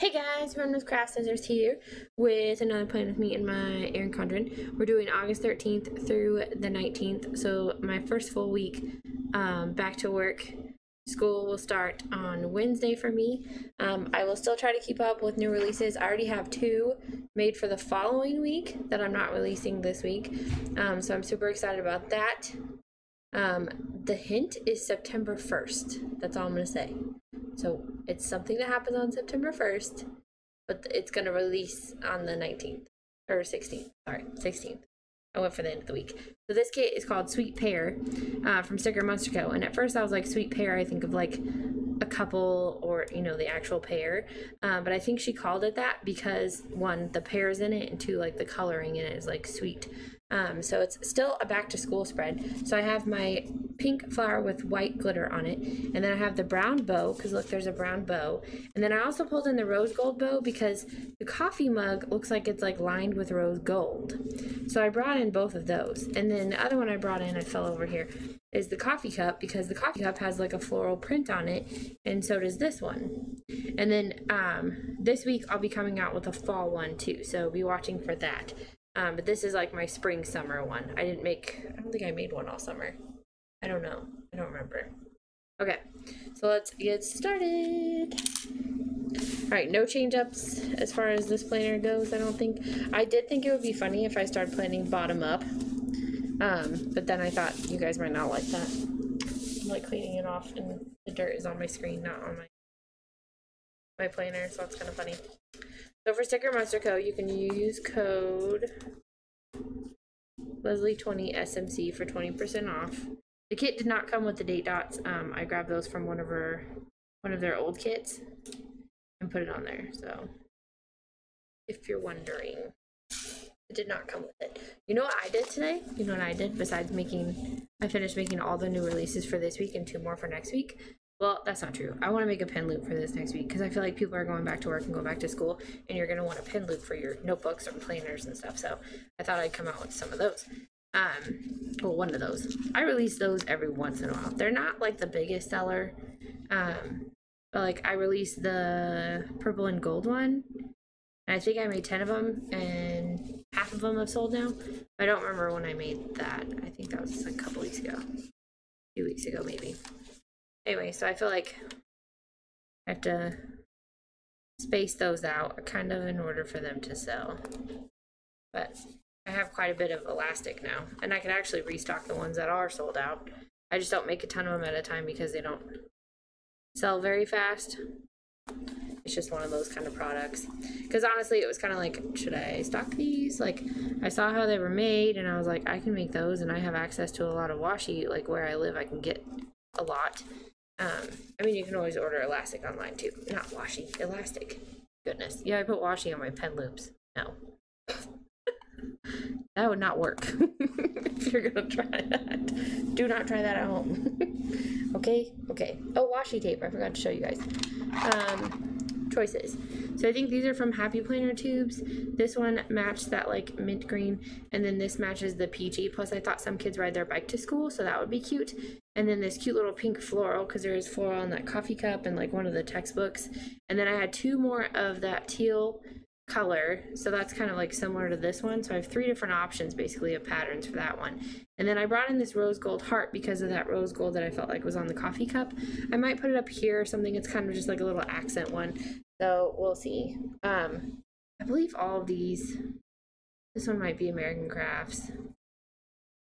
Hey guys, RunwithCraftscissors here with another plan with me and my Erin Condren. We're doing August 13th through the 19th, so my first full week back to work. School will start on Wednesday for me. I will still try to keep up with new releases. I already have 2 made for the following week that I'm not releasing this week, so I'm super excited about that. The hint is September 1st. That's all I'm going to say. So it's something that happens on September 1st, but it's going to release on the 19th, or 16th, sorry, 16th. I went for the end of the week. So this kit is called Sweet Pear from StickerMonsterCo. And at first I was like, sweet pear, I think of like a couple or, you know, the actual pear. But I think she called it that because 1, the pear's in it, and 2, like the coloring in it is like sweet. So it's still a back to school spread. So I have my pink flower with white glitter on it, and then I have the brown bow, because look, there's a brown bow, and then I also pulled in the rose gold bow because the coffee mug looks like it's like lined with rose gold. So I brought in both of those, and then the other one I brought in, I fell over here, is the coffee cup, because the coffee cup has like a floral print on it, and so does this one. And then this week I'll be coming out with a fall one too, so be watching for that. But this is like my spring summer one. I don't think I made one all summer. I don't know. I don't remember. Okay, so let's get started. Alright, no change ups as far as this planner goes, I don't think. I did think it would be funny if I started planning bottom up. But then I thought you guys might not like that. I'm like cleaning it off and the dirt is on my screen, not on my planner, so that's kind of funny. So for StickerMonsterCo, you can use code Leslie20 SMC for 20% off. The kit did not come with the date dots. I grabbed those from one of their old kits and put it on there. So if you're wondering, it did not come with it. You know what I did today? You know what I did besides I finished making all the new releases for this week and 2 more for next week. Well, that's not true. I want to make a pen loop for this next week because I feel like people are going back to work and going back to school, and you're going to want a pen loop for your notebooks or planners and stuff. So I thought I'd come out with some of those. Well, one of those. I release those every once in a while. They're not like the biggest seller, but like I released the purple and gold one, and I think I made 10 of them, and half of them have sold now. I don't remember when I made that. I think that was like a couple weeks ago, 2 weeks ago maybe. Anyway, so I feel like I have to space those out kind of in order for them to sell. But I have quite a bit of elastic now, and I can actually restock the ones that are sold out. I just don't make a ton of them at a time because they don't sell very fast. It's just one of those kind of products. Because honestly, it was kind of like, should I stock these? Like, I saw how they were made, and I was like, I can make those, and I have access to a lot of washi. Like, where I live, I can get a lot. I mean, you can always order elastic online too. Not washi, elastic. Goodness. Yeah, I put washi on my pen loops. No. That would not work. If you're gonna try that, do not try that at home. Okay? Okay. Oh, washi tape. I forgot to show you guys. Choices. So I think these are from Happy Planner tubes. This one matched that like mint green, and then this matches the peachy. Plus I thought some kids ride their bike to school, so that would be cute. And then this cute little pink floral, because there is floral on that coffee cup and like one of the textbooks. And then I had 2 more of that teal color, so that's kind of like similar to this one. So I have 3 different options basically of patterns for that one. And then I brought in this rose gold heart because of that rose gold that I felt like was on the coffee cup. I might put it up here or something. It's kind of just like a little accent one, so we'll see. I believe all of these, this one might be American Crafts.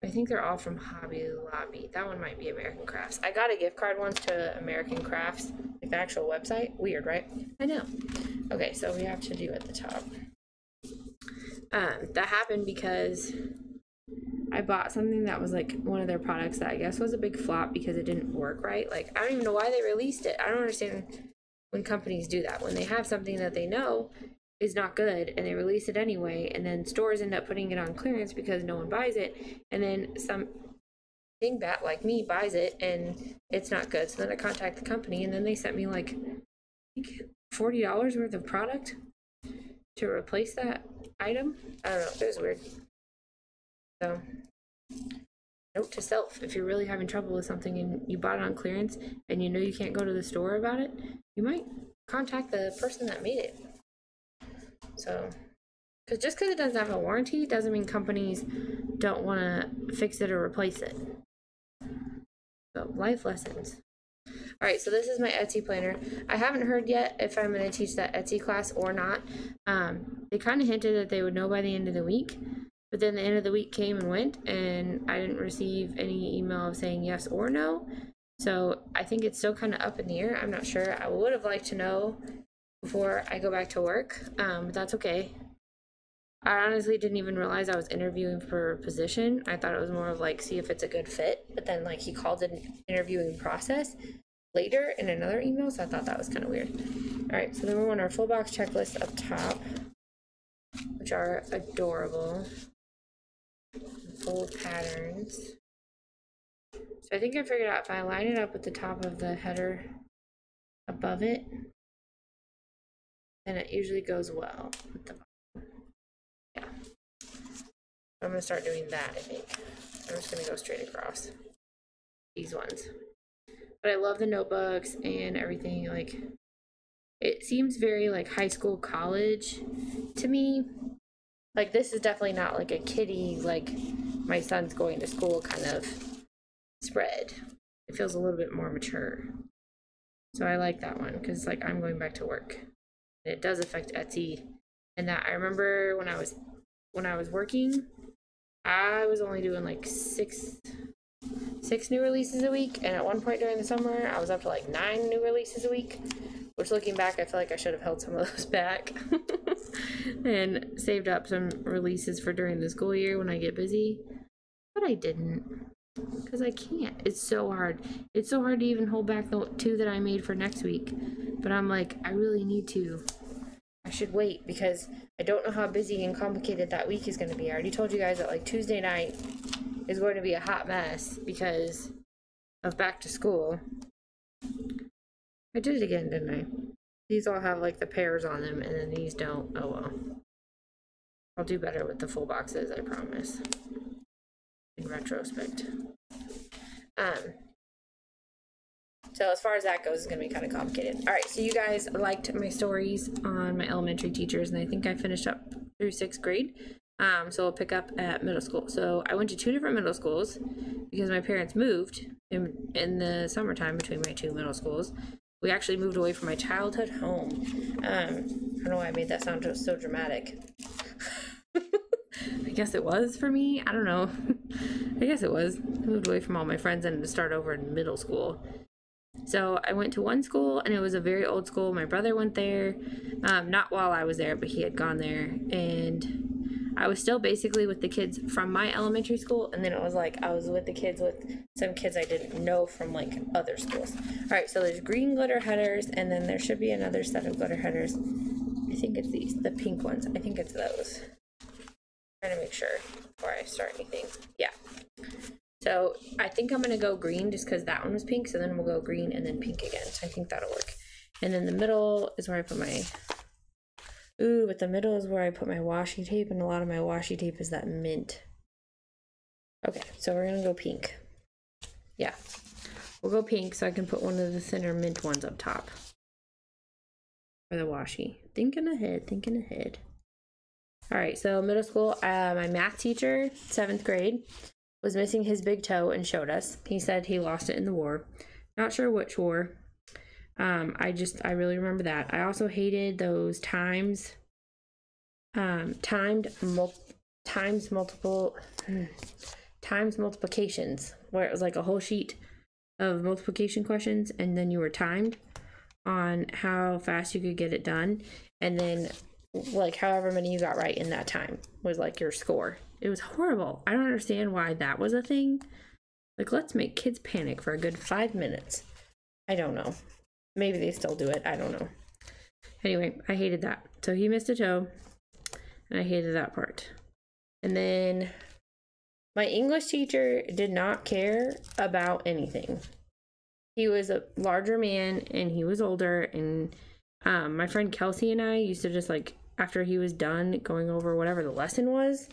I think they're all from Hobby Lobby. That one might be American Crafts. I got a gift card once to American Crafts, like the actual website. Weird, right? I know. Okay, so we have to do at the top. That happened because I bought something that was like one of their products that I guess was a big flop because it didn't work right. Like, I don't even know why they released it. I don't understand when companies do that. When they have something that they know is not good and they release it anyway, and then stores end up putting it on clearance because no one buys it, and then some dingbat like me buys it and it's not good. So then I contact the company, and then they sent me like I think $40 worth of product to replace that item. I don't know, it was weird. So note to self, if you're really having trouble with something and you bought it on clearance and you know you can't go to the store about it, you might contact the person that made it. So, because just because it doesn't have a warranty doesn't mean companies don't want to fix it or replace it. So, life lessons. Alright, so this is my Etsy planner. I haven't heard yet if I'm going to teach that Etsy class or not. They kind of hinted that they would know by the end of the week, but then the end of the week came and went, and I didn't receive any email of saying yes or no. So I think it's still kind of up in the air. I'm not sure. I would have liked to know before I go back to work, but that's okay. I honestly didn't even realize I was interviewing for a position. I thought it was more of like, see if it's a good fit. But then like he called it an interviewing process later in another email, so I thought that was kind of weird. All right, so then we're on our full box checklist up top, which are adorable. Full patterns. So I think I figured out if I line it up with the top of the header above it, then it usually goes well with the bottom. Yeah. I'm going to start doing that, I think. I'm just going to go straight across these ones. But I love the notebooks and everything. Like, it seems very like high school, college to me. Like, this is definitely not like a kiddie, like my son's going to school kind of spread. It feels a little bit more mature. So I like that one because like I'm going back to work. And it does affect Etsy. And that I remember when I was working, I was only doing like six new releases a week, and at one point during the summer I was up to like 9 new releases a week, which looking back I feel like I should have held some of those back and saved up some releases for during the school year when I get busy, but I didn't because I can't. It's so hard. It's so hard to even hold back the 2 that I made for next week, but I'm like, I really need to. I should wait because I don't know how busy and complicated that week is going to be. I already told you guys that like Tuesday night is going to be a hot mess because of back to school. I did it again, didn't I? These all have like the pairs on them and then these don't. Oh well. I'll do better with the full boxes, I promise. In retrospect. So as far as that goes, it's going to be kind of complicated. All right, so you guys liked my stories on my elementary teachers, and I think I finished up through 6th grade. So I'll pick up at middle school. So I went to 2 different middle schools because my parents moved in the summertime between my 2 middle schools. We actually moved away from my childhood home. I don't know why I made that sound just so dramatic. I guess it was for me. I don't know. I guess it was. I moved away from all my friends and to start over in middle school. So I went to one school, and it was a very old school. My brother went there, not while I was there, but he had gone there, and I was still basically with the kids from my elementary school, and then it was like I was with the kids with some kids I didn't know from like other schools. All right, so there's green glitter headers, and then there should be another set of glitter headers. I think it's these, the pink ones. I think it's those. I'm trying to make sure before I start anything. Yeah. So I think I'm going to go green just because that one was pink. So then we'll go green and then pink again. So I think that'll work. And then the middle is where I put my... Ooh, but the middle is where I put my washi tape. And a lot of my washi tape is that mint. Okay, so we're going to go pink. Yeah. We'll go pink so I can put one of the thinner mint ones up top. For the washi. Thinking ahead, thinking ahead. All right, so middle school, my math teacher, 7th grade, was missing his big toe and showed us. He said he lost it in the war. Not sure which war. I really remember that. I also hated those times multiplications, where it was like a whole sheet of multiplication questions and then you were timed on how fast you could get it done, and then like however many you got right in that time was like your score. It was horrible. I don't understand why that was a thing. Like, let's make kids panic for a good 5 minutes. I don't know. Maybe they still do it. I don't know. Anyway, I hated that. So he missed a toe, and I hated that part. And then my English teacher did not care about anything. He was a larger man, and he was older, and my friend Kelsey and I used to just like, after he was done going over whatever the lesson was,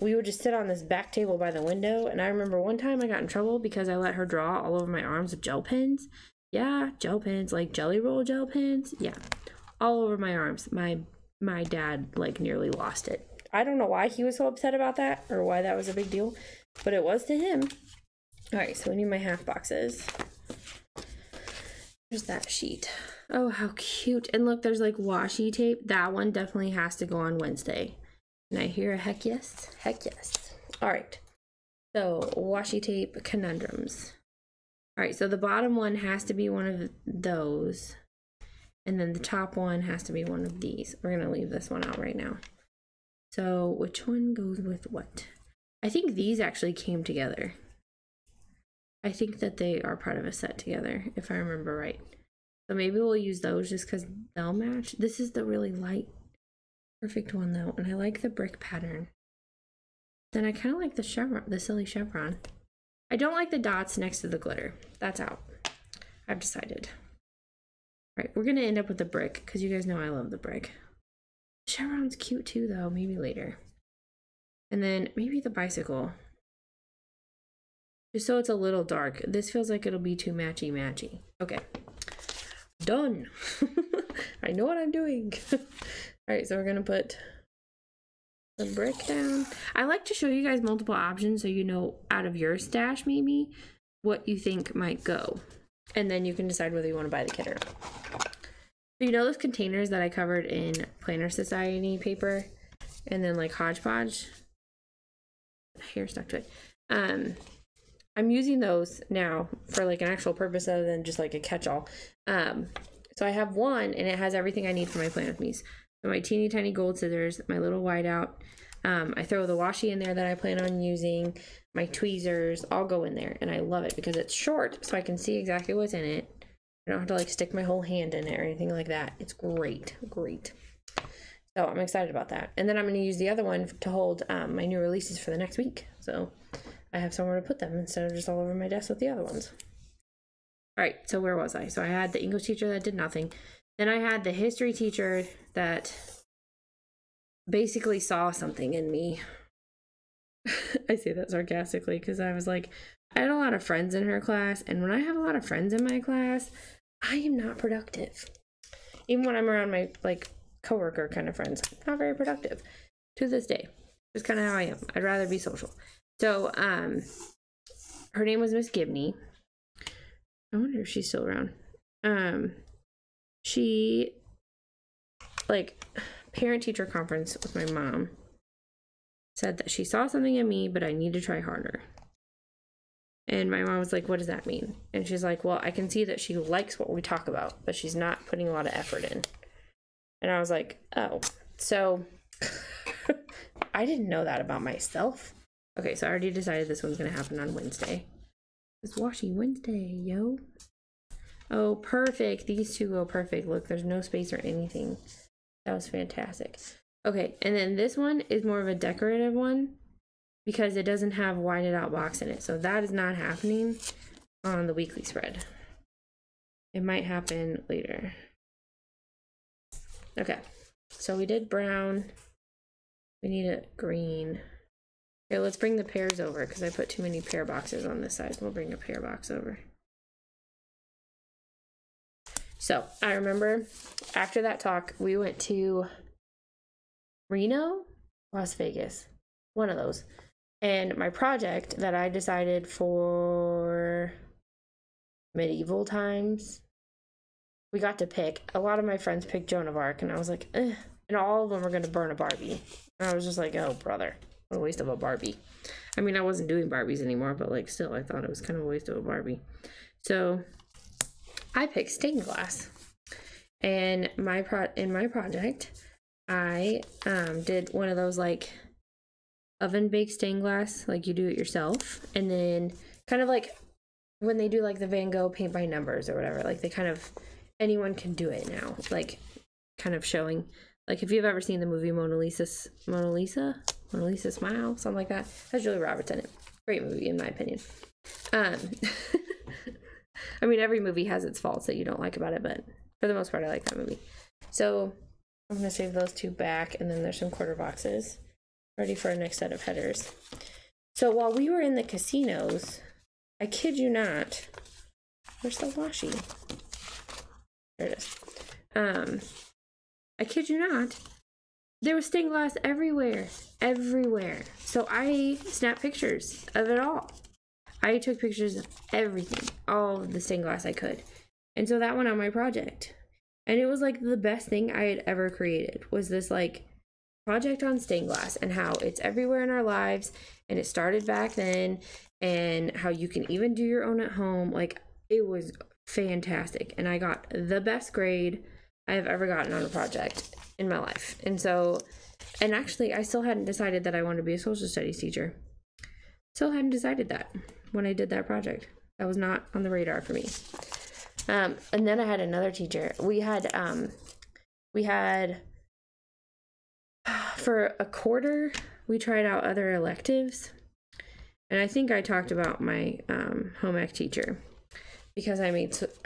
we would just sit on this back table by the window. And I remember one time I got in trouble because I let her draw all over my arms with gel pens. Yeah, gel pens, like Jelly Roll gel pens. Yeah, all over my arms. My dad like nearly lost it. I don't know why he was so upset about that or why that was a big deal, but it was to him. All right, so we need my half boxes. There's that sheet. Oh, how cute. And look, there's like washi tape. That one definitely has to go on Wednesday. And I hear a heck yes. Heck yes. All right. So washi tape conundrums. All right, so the bottom one has to be one of those. And then the top one has to be one of these. We're going to leave this one out right now. So which one goes with what? I think these actually came together. I think that they are part of a set together, if I remember right. So maybe we'll use those just because they'll match. This is the really light, perfect one though. And I like the brick pattern. Then I kind of like the chevron, the silly chevron. I don't like the dots next to the glitter. That's out. I've decided. All right, we're gonna end up with the brick because you guys know I love the brick. The chevron's cute too though, maybe later. And then maybe the bicycle. Just so it's a little dark. This feels like it'll be too matchy-matchy. Okay. Done. I know what I'm doing. All right, so we're gonna put the brick down. I like to show you guys multiple options so you know out of your stash maybe what you think might go. And then you can decide whether you want to buy the kit or not. So you know those containers that I covered in Planner Society paper and then like Hodgepodge? Hair stuck to it. I'm using those now for like an actual purpose other than just like a catch-all. So I have one and it has everything I need for my Plan With Me's. So my teeny tiny gold scissors, my little whiteout. I throw the washi in there that I plan on using. My tweezers all go in there and I love it because it's short so I can see exactly what's in it. I don't have to like stick my whole hand in it or anything like that. It's great, great. So I'm excited about that. And then I'm going to use the other one to hold my new releases for the next week. So I have somewhere to put them instead of just all over my desk with the other ones. All right, so where was I? So I had the English teacher that did nothing. Then I had the history teacher that basically saw something in me. I say that sarcastically because I was like, I had a lot of friends in her class, and when I have a lot of friends in my class, I am not productive. Even when I'm around my like coworker kind of friends, not very productive to this day. It's kind of how I am. I'd rather be social. So, her name was Miss Gibney. I wonder if she's still around. She, like, parent-teacher conference with my mom said that she saw something in me, but I need to try harder. And my mom was like, what does that mean? And she's like, well, I can see that she likes what we talk about, but she's not putting a lot of effort in. And I was like, oh. So, I didn't know that about myself. Okay, so I already decided this one's going to happen on Wednesday. It's Washi Wednesday, yo. Oh, perfect. These two go perfect. Look, there's no space or anything. That was fantastic. Okay, and then this one is more of a decorative one because it doesn't have whited out box in it. So that is not happening on the weekly spread. It might happen later. Okay, so we did brown. We need a green. Okay, let's bring the pears over because I put too many pear boxes on this side. We'll bring a pear box over. So I remember after that talk, we went to Reno, Las Vegas, one of those. And my project that I decided for medieval times, we got to pick. A lot of my friends picked Joan of Arc, and I was like, ugh. And all of them were going to burn a Barbie. And I was just like, oh, brother. What a waste of a Barbie. I mean, I wasn't doing Barbies anymore, but like still, I thought it was kind of a waste of a Barbie. So I picked stained glass. And in my project, I did one of those like oven baked stained glass, like you do it yourself. And then kind of like when they do like the Van Gogh paint by numbers or whatever, like they kind of, anyone can do it now. Like kind of showing, like if you've ever seen the movie Mona Lisa Smile, something like that. Has Julia Roberts in it. Great movie in my opinion. I mean, every movie has its faults that you don't like about it, but for the most part, I like that movie. So I'm gonna save those two back, and then there's some quarter boxes ready for our next set of headers. So while we were in the casinos, I kid you not, Where's the washi? There it is. I kid you not, there was stained glass everywhere. Everywhere. So I snapped pictures of it all. I took pictures of everything. All of the stained glass I could. And so that went on my project. And it was like the best thing I had ever created. Was this like project on stained glass. And how it's everywhere in our lives. And it started back then. And how you can even do your own at home. Like, it was fantastic. And I got the best grade I have ever gotten on a project in my life. And so, and actually I still hadn't decided that I wanted to be a social studies teacher. Still hadn't decided that when I did that project. That was not on the radar for me. And then I had another teacher. We had for a quarter, we tried out other electives. And I think I talked about my home ec teacher. Because I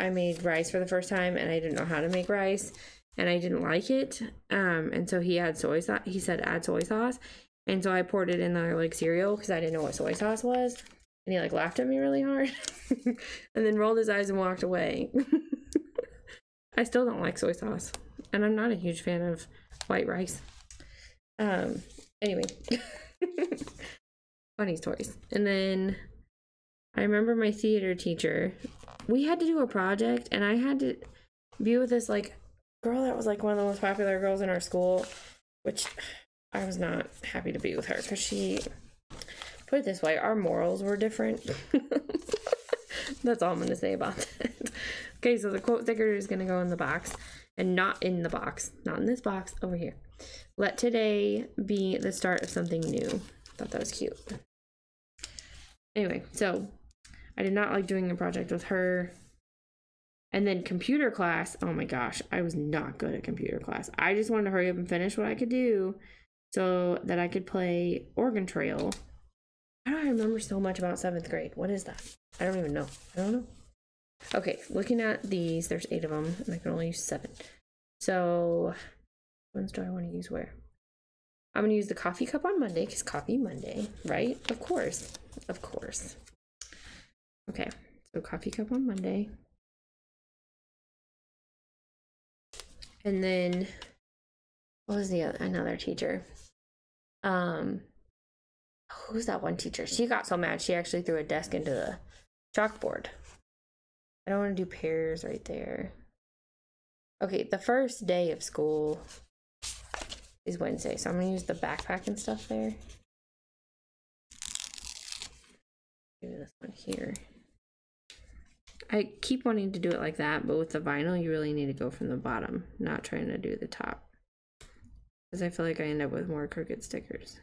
made rice for the first time and I didn't know how to make rice and I didn't like it. And so he had soy sauce. He said add soy sauce. And so I poured it in the like cereal because I didn't know what soy sauce was. And he like laughed at me really hard and then rolled his eyes and walked away. I still don't like soy sauce and I'm not a huge fan of white rice. Anyway, funny stories. And then I remember my theater teacher, we had to do a project and I had to be with this like girl that was like one of the most popular girls in our school, which I was not happy to be with her because she, put it this way, our morals were different. That's all I'm going to say about that. Okay, so the quote sticker is going to go in the box and not in the box, not in this box, over here. Let today be the start of something new. Thought that was cute. Anyway, so I did not like doing a project with her. And then computer class, oh my gosh, I was not good at computer class. I just wanted to hurry up and finish what I could do so that I could play Oregon Trail. How do I remember so much about 7th grade? What is that? I don't even know. I don't know. Okay, looking at these, there's 8 of them, and I can only use 7. So, which ones do I want to use where? I'm going to use the coffee cup on Monday, because Coffee Monday, right? Of course. Of course. Okay, so coffee cup on Monday. And then, what was the other, another teacher? Who's that one teacher? She got so mad, she actually threw a desk into the chalkboard. I don't want to do pears right there. Okay, the first day of school is Wednesday, so I'm going to use the backpack and stuff there. Do this one here. I keep wanting to do it like that, but with the vinyl, you really need to go from the bottom, not trying to do the top. Because I feel like I end up with more crooked stickers.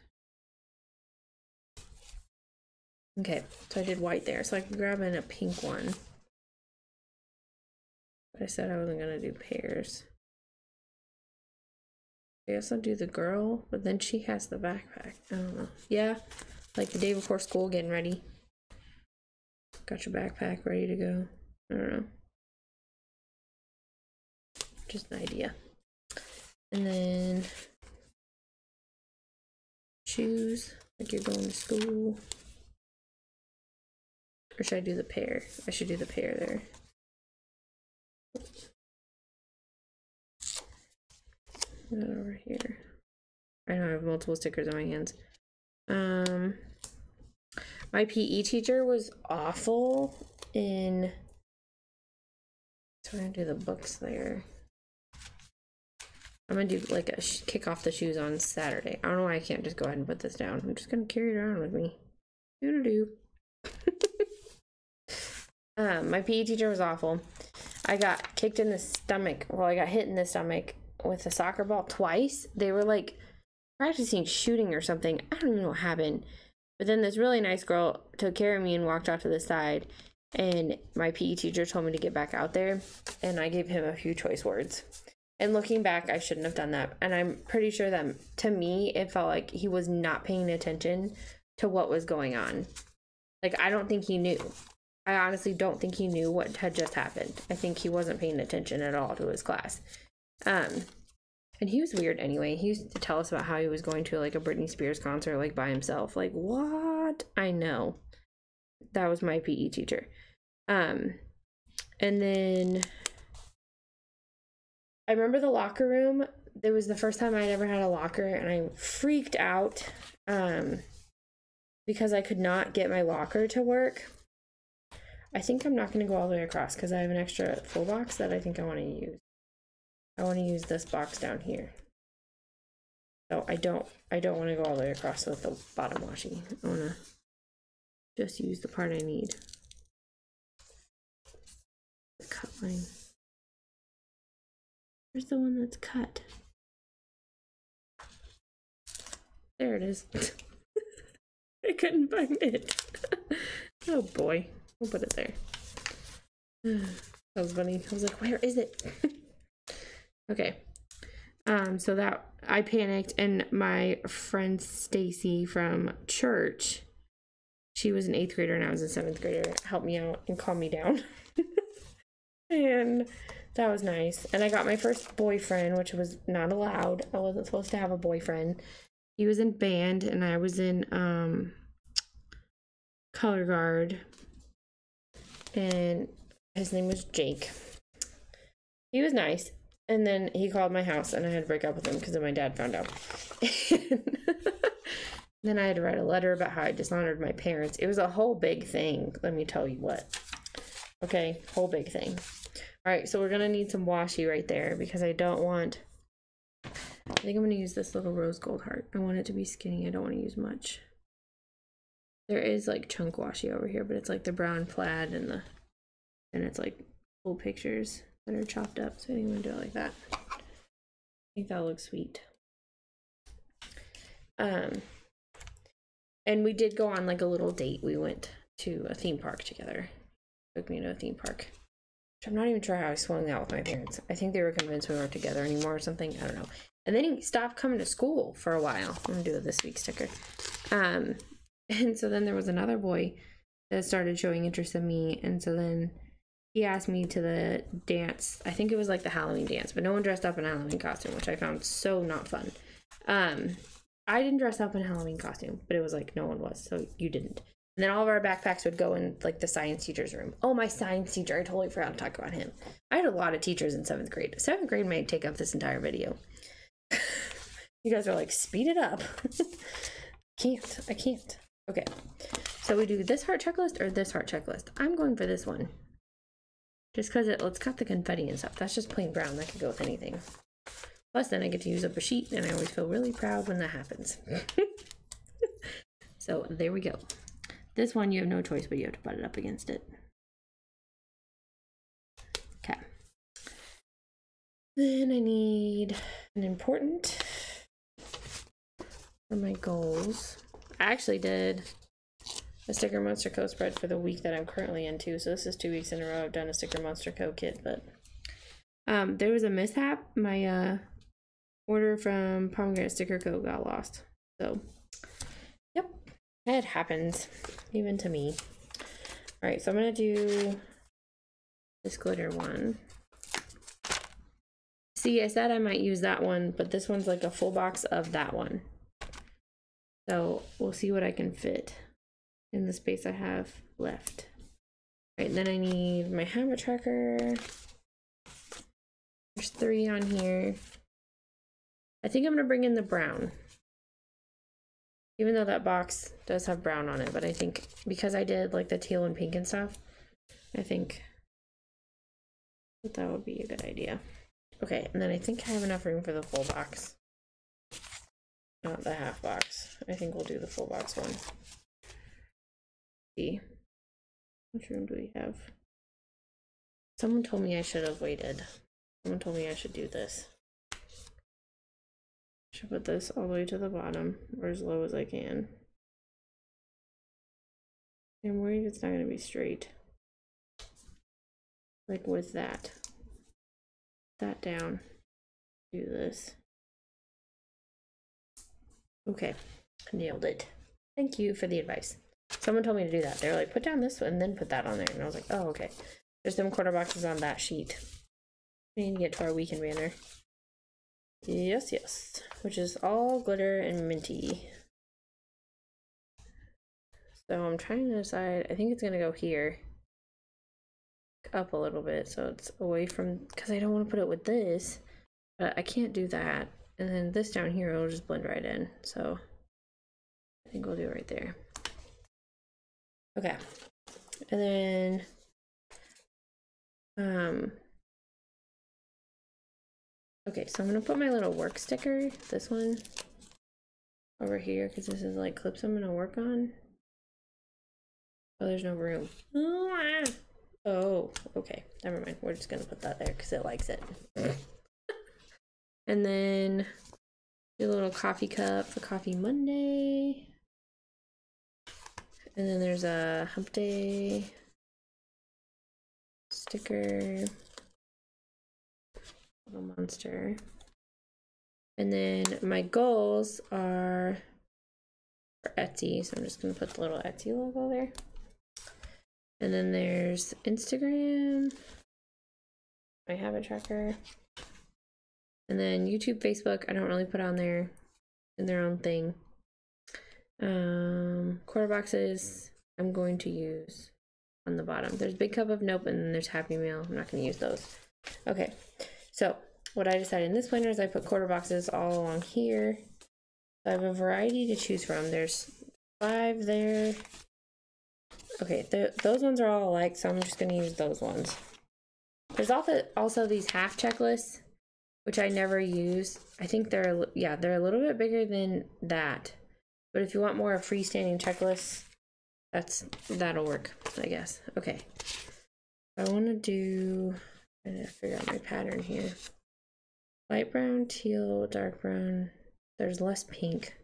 Okay, so I did white there, so I can grab in a pink one. But I said I wasn't going to do pears. I guess I'll do the girl, but then she has the backpack. I don't know. Yeah, like the day before school, getting ready. Got your backpack ready to go. I don't know. Just an idea. And then shoes, like you're going to school. Or should I do the pear? I should do the pear there. That over here. I know I have multiple stickers on my hands. My PE teacher was awful in, so I'm gonna do the books there. I'm gonna do like a kick off the shoes on Saturday. I don't know why I can't just go ahead and put this down. I'm just gonna carry it around with me. Doo-doo-doo. My PE teacher was awful. I got kicked in the stomach. Well, I got hit in the stomach with a soccer ball twice. They were like practicing shooting or something. I don't even know what happened. But then this really nice girl took care of me and walked off to the side. And my PE teacher told me to get back out there. And I gave him a few choice words. And looking back, I shouldn't have done that. And I'm pretty sure that, to me, it felt like he was not paying attention to what was going on. Like, I don't think he knew. I honestly don't think he knew what had just happened. I think he wasn't paying attention at all to his class. And he was weird anyway. He used to tell us about how he was going to like a Britney Spears concert like by himself. Like, what? I know. That was my PE teacher. And then I remember the locker room. It was the first time I'd ever had a locker, and I freaked out because I could not get my locker to work. I think I'm not going to go all the way across because I have an extra full box that I think I want to use. I want to use this box down here. So I don't want to go all the way across with the bottom washi. I want to just use the part I need. The cut line. Where's the one that's cut? There it is. I couldn't find it. Oh boy. We'll put it there. That was funny. I was like, where is it? Okay. So that I panicked, and my friend Stacy from church, she was an 8th grader and I was a 7th grader, helped me out and calmed me down. And that was nice. And I got my first boyfriend, which was not allowed. I wasn't supposed to have a boyfriend. He was in band and I was in color guard. And his name was Jake. He was nice. And then he called my house and I had to break up with him because my dad found out. Then I had to write a letter about how I dishonored my parents. It was a whole big thing, let me tell you what. Okay, whole big thing. All right, so we're gonna need some washi right there because I don't want, I think I'm gonna use this little rose gold heart. I want it to be skinny, I don't want to use much. There is like chunk washi over here, but it's like the brown plaid and it's like full pictures that are chopped up, so I think I'm gonna do it like that. I think that looks sweet. And we did go on like a little date. We went to a theme park together. Took me to a theme park. Which I'm not even sure how I swung that with my parents. I think they were convinced we weren't together anymore or something. I don't know. And then he stopped coming to school for a while. I'm gonna do a this week sticker. And so then there was another boy that started showing interest in me, and so then he asked me to the dance. I think it was like the Halloween dance, but no one dressed up in a Halloween costume, which I found so not fun. I didn't dress up in a Halloween costume, but it was like no one was, so you didn't. And then all of our backpacks would go in like the science teacher's room. Oh, my science teacher, I totally forgot to talk about him. I had a lot of teachers in 7th grade. 7th grade may take up this entire video. You guys are like, speed it up. I can't. Okay, so we do this heart checklist or this heart checklist. I'm going for this one. Just because it's got the confetti and stuff. That's just plain brown. That could go with anything. Plus, then I get to use up a sheet, and I always feel really proud when that happens. So, there we go. This one, you have no choice, but you have to butt it up against it. Okay. Then I need an important for my goals. I actually did a StickerMonsterCo spread for the week that I'm currently into, so this is 2 weeks in a row I've done a StickerMonsterCo kit, but there was a mishap. My order from Pomegranate Sticker Co got lost. So, yep, it happens, even to me. All right, so I'm gonna do this glitter one. See, I said I might use that one, but this one's like a full box of that one. So we'll see what I can fit in the space I have left. All right, then I need my habit tracker. There's 3 on here. I think I'm gonna bring in the brown. Even though that box does have brown on it, but I think because I did like the teal and pink and stuff, I think that would be a good idea. Okay, and then I think I have enough room for the full box. Not the half box. I think we'll do the full box one. See, which room do we have? Someone told me I should have waited. Someone told me I should do this. Should put this all the way to the bottom, or as low as I can. I'm worried it's not going to be straight. Like with that. That down. Do this. Okay, nailed it. Thank you for the advice. Someone told me to do that. They're like, put down this one and then put that on there. And I was like, oh, okay. There's some quarter boxes on that sheet. We need to get to our weekend banner. Yes, yes. Which is all glitter and minty. So I'm trying to decide. I think it's going to go here. up a little bit so it's away from, because I don't want to put it with this, but I can't do that. And then this down here will just blend right in. So I think we'll do it right there. Okay. And then okay, so I'm gonna put my little work sticker, this one, over here because this is like clips I'm gonna work on. Oh, there's no room. Oh, okay, never mind. We're just gonna put that there because it likes it. And then do a little coffee cup for Coffee Monday. And then there's a hump day sticker, little monster. And then my goals are for Etsy, so I'm just gonna put the little Etsy logo there. And then there's Instagram, my habit tracker, and then YouTube, Facebook. I don't really put on there in their own thing. Quarter boxes I'm going to use on the bottom. There's Big Cup of Nope, and then there's Happy Meal. I'm not going to use those. Okay, so what I decided in this planner is I put quarter boxes all along here. I have a variety to choose from. There's 5 there. Okay, those ones are all alike, so I'm just going to use those ones. There's also these half checklists, which I never use. I think they're a little bit bigger than that. But if you want more of freestanding checklists, that'll work, I guess. Okay, I want to do, I'm going to figure out my pattern here. Light brown, teal, dark brown. There's less pink.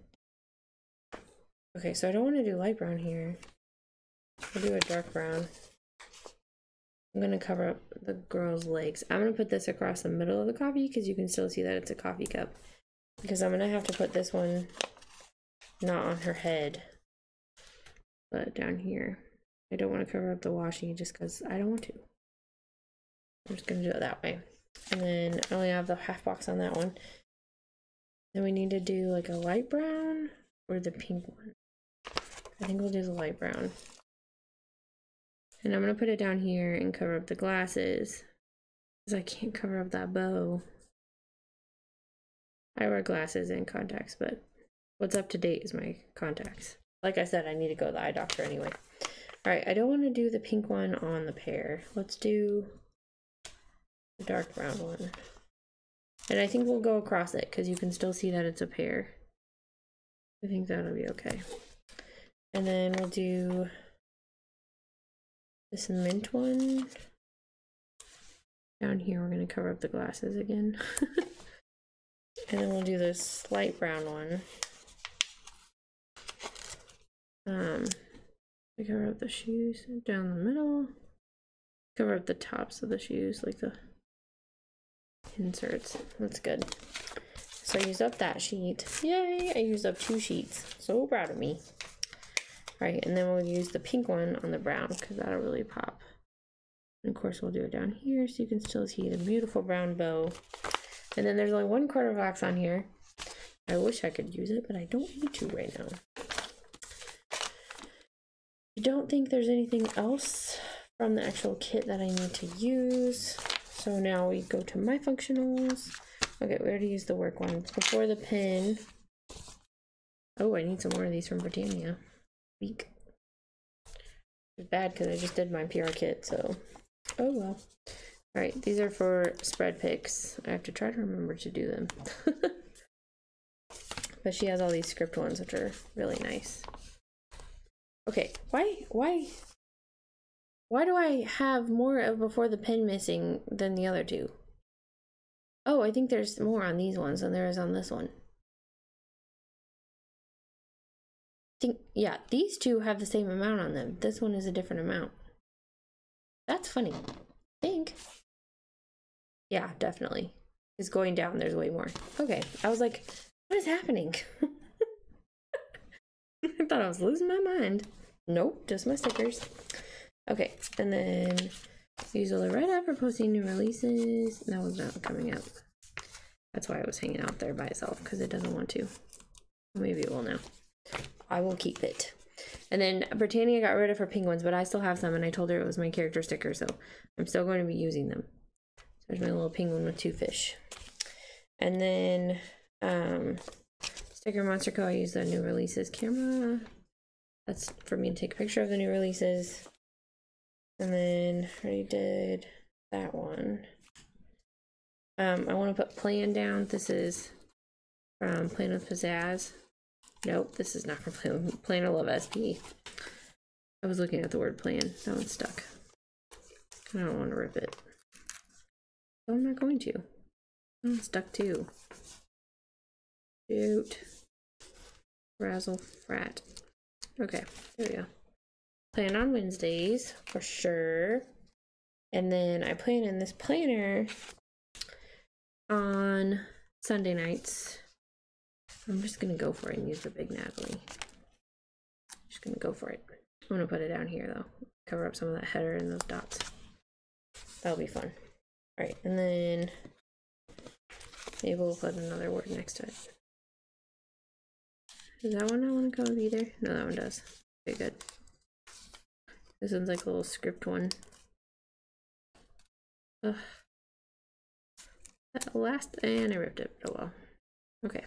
Okay, so I don't want to do light brown here. We'll do a dark brown. I'm going to cover up the girl's legs. I'm going to put this across the middle of the coffee because you can still see that it's a coffee cup. Because I'm going to have to put this one not on her head, but down here. I don't want to cover up the washi just because I don't want to. I'm just going to do it that way. And then I only have the half box on that one. Then we need to do like a light brown or the pink one. I think we'll do the light brown. And I'm going to put it down here and cover up the glasses because I can't cover up that bow. I wear glasses and contacts, but what's up to date is my contacts. Like I said, I need to go to the eye doctor anyway. All right, I don't want to do the pink one on the pear. Let's do the dark brown one. And I think we'll go across it because you can still see that it's a pear. I think that'll be okay. And then we'll do this mint one. Down here, we're going to cover up the glasses again. And then we'll do this light brown one. We cover up the shoes down the middle. Cover up the tops of the shoes, like the inserts. That's good. So I used up that sheet. Yay! I used up 2 sheets. So proud of me. Alright, and then we'll use the pink one on the brown because that'll really pop. And of course we'll do it down here so you can still see the beautiful brown bow. And then there's only 1 quarter box on here. I wish I could use it, but I don't need to right now. I don't think there's anything else from the actual kit that I need to use. So now we go to my functionals. Okay, we already used the work one. Before the pin. Oh, I need some more of these from Britannia. Weak. It's bad because I just did my PR kit, so oh well. Alright, these are for spread picks. I have to try to remember to do them. But she has all these script ones, which are really nice. Okay, why do I have more of before the pin missing than the other 2? Oh, I think there's more on these ones than there is on this one. Yeah, these 2 have the same amount on them. This one is a different amount. That's funny. I think. Yeah, definitely. It's going down. There's way more. Okay, I was like, what is happening? I thought I was losing my mind. Nope, just my stickers. Okay, and then use Loretta for posting new releases. That was not coming up. That's why I was hanging out there by itself, because it doesn't want to. Maybe it will now. I will keep it. And then Britannia got rid of her penguins, but I still have some, and I told her it was my character sticker, so I'm still going to be using them. There's my little penguin with 2 fish. And then StickerMonsterCo, I use the new releases camera. That's for me to take a picture of the new releases. And then I already did that one. I want to put Plan down. This is from Plan with Pizzazz. Nope, this is not from Plan or Love SP. I was looking at the word plan. That one's stuck. I don't want to rip it. So I'm not going to. That one's stuck too. Shoot. Razzle Frat. Okay, there we go. Plan on Wednesdays for sure. And then I plan in this planner on Sunday nights. I'm just gonna go for it and use the big Natalie. Just gonna go for it. I'm gonna put it down here though. Cover up some of that header and those dots. That'll be fun. Alright, and then maybe we'll put another word next to it. Does that one not want to go with either? No, that one does. Okay, good. This one's like a little script one. Ugh. That last, and I ripped it. Oh well. Okay.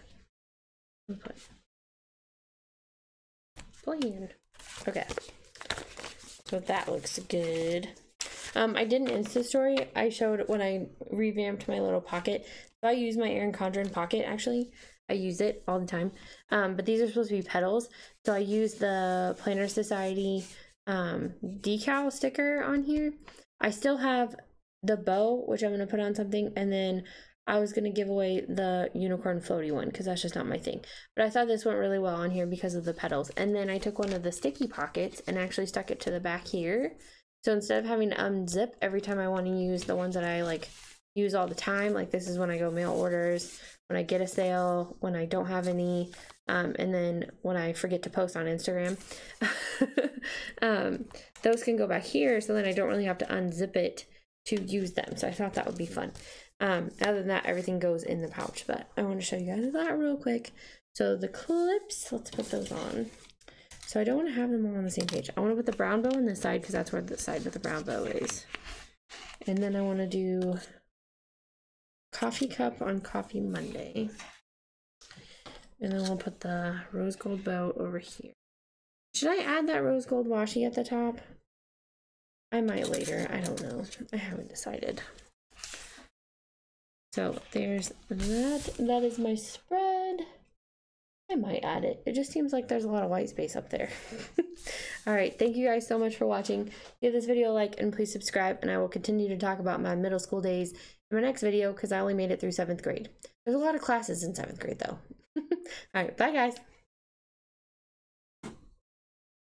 Plan. Okay. So that looks good. I did an Insta story. I showed when I revamped my little pocket. So I use my Erin Condren pocket actually. I use it all the time. But these are supposed to be petals. So I use the Planner Society decal sticker on here. I still have the bow, which I'm going to put on something, and then I was going to give away the unicorn floaty one because that's just not my thing. But I thought this went really well on here because of the petals. And then I took one of the sticky pockets and actually stuck it to the back here. So instead of having to unzip every time I want to use the ones that I like use all the time, like this is when I go mail orders, when I get a sale, when I don't have any, and then when I forget to post on Instagram, those can go back here. So then I don't really have to unzip it to use them. So I thought that would be fun. Other than that, everything goes in the pouch, but I want to show you guys that real quick. So the clips, let's put those on. So I don't want to have them all on the same page. I want to put the brown bow on this side because that's where the side with the brown bow is. And then I want to do coffee cup on Coffee Monday. And then we'll put the rose gold bow over here. Should I add that rose gold washi at the top? I might later. I don't know. I haven't decided. So there's that. That is my spread. I might add it. It just seems like there's a lot of white space up there. All right. Thank you guys so much for watching. Give this video a like and please subscribe. And I will continue to talk about my middle school days in my next video because I only made it through 7th grade. There's a lot of classes in 7th grade though. All right. Bye guys.